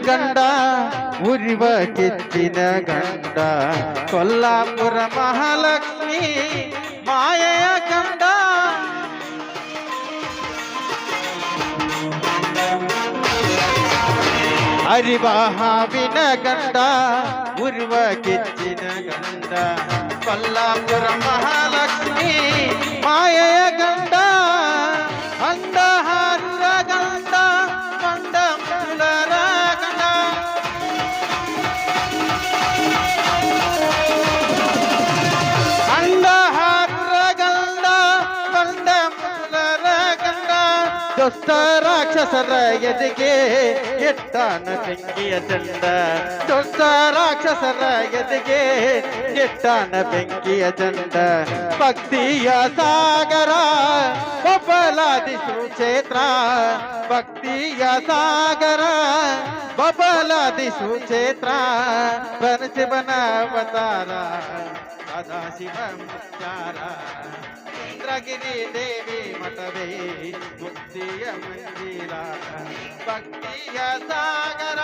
ಗಂಡ ಉರಿವ ಕಿಚ್ಚಿನ ಗಂಡ ಕೊಲ್ಲಾಪುರ ಮಹಾಲಕ್ಷ್ಮಿ ಮಾಯೆಯ ಗಂಡ ಹರಿವ ಹಾವಿನ ಗಂಡ ಉರಿವ ಕಿಚ್ಚಿನ ಗಂಡ ಕೊಲ್ಲಾಪುರ ಮಹಾಲಕ್ಷ್ಮಿ ಮಾಯೆಯ ಗಂಡ ಅಂಡ ಹಾರುರ ಗಂಡ ಕಂಡ ಮೂಲರ ಗಂಡ ಅಂಡ ಹಾರುರ ಗಂಡ ಕಂಡ ಮೂಲರ ಗಂಡ ದುಷ್ಟ ರಾಕ್ಷಸರ ಎದೆಗೆ ಎಟ್ಟಾನ ಬೆಂಕಿಯ ಚಂಡ ದುಷ್ಟ ರಾಕ್ಷಸರ ಎದೆಗೆ ಎಟ್ಟಾನ ಬೆಂಕಿಯ ಚಂಡ ಭಕ್ತಿಯ ಸಾಗರ ಬಬಲಾದಿ ಸುಕ್ಷೇತ್ರ ಭಕ್ತಿಯ ಸಾಗರ ಬಬಲಾದಿ ಸುಕ್ಷೇತ್ರ ಪರಶಿವನ ಅವತಾರ ಸದಾಶಿವ ಮುಖ್ಯಾರ ಚಂದ್ರಗಿರಿ ದೇವಿ ಮಠವೇ ಮುಕ್ತಿಯ ಮಂದಿರ ಭಕ್ತಿಯ ಸಾಗರ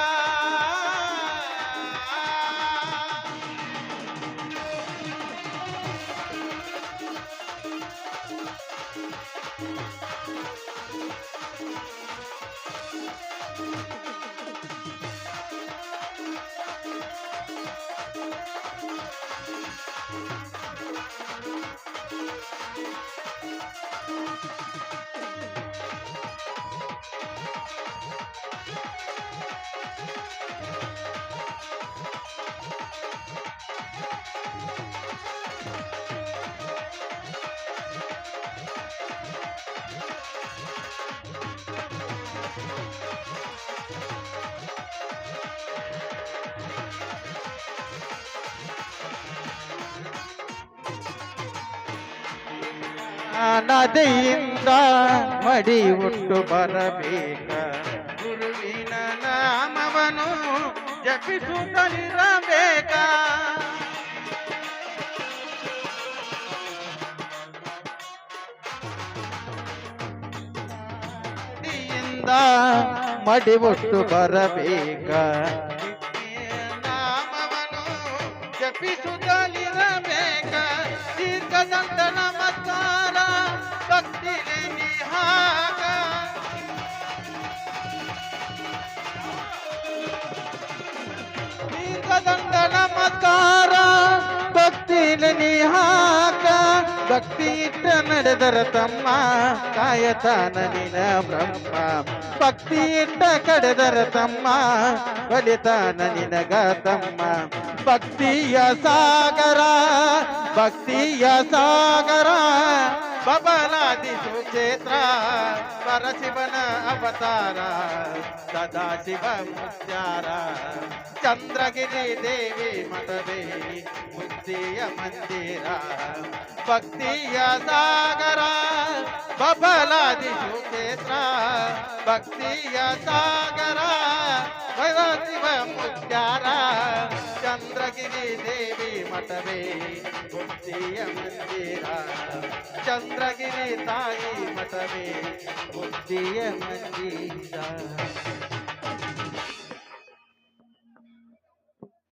ನದಿಯಿಂದ ಮಡಿ ಉಟ್ಟು ಬರಬೇಕ ಗುರುವಿನ ನಾಮವನು ಜಪಿಸುತ್ತಲಿರಬೇಕ ನದಿಯಿಂದ ಮಡಿ ಉಟ್ಟು ಬರಬೇಕ ನಾಮವನು ಜಪಿಸುತ್ತಲಿರಬೇಕ ದೀರ್ಘದಂಡ ನಮಸ್ಕಾರ ಭಕ್ತಿ ನಿಹಾಗ ದೀರ್ಘದಂಡ ನಮಸ್ಕಾರ ಭಕ್ತಿ ನಿಹಾಕ ಭಕ್ತಿ ಇಟ್ಟ ನಡೆದರ ತಮ್ಮ ಕಾಯತಾನ ನಿನ ಬ್ರಹ್ಮ ಭಕ್ತಿ ಇಟ್ಟ ಕಡೆದರ ತಮ್ಮ ಬಲಿತಾನ ನಿನಗ ತಮ್ಮ ಭಕ್ತಿಯ ಸಾಗರ ಭಕ್ತಿಯ ಸಾಗರ ಬಬಲಾದಿ ಸುಕ್ಷೇತ್ರ ಪರಶಿವನ ಅವತಾರ ಸದಾಶಿವ ಮುಖ್ಯಾರ ಚಂದ್ರಗಿರಿ ದೇವಿ ಮಠವೇ ಮುಕ್ತಿಯ ಮಂದಿರ ಭಕ್ತಿಯ ಸಾಗರ ಬಬಲಾದಿ ಸುಕ್ಷೇತ್ರ ಭಕ್ತಿಯ ಸಾಗರ ಪರಶಿವ ಮುಖ್ಯಾರ ಚಂದ್ರಗಿರಿ ದೇವಿ ಮಠವೇ ಮುಕ್ತಿಯ ಮಂದಿರ ಚಂದ್ರಗಿರಿ ತಾಯಿ ಮಠವೇ ಮುಕ್ತಿಯ ಮಂದಿರ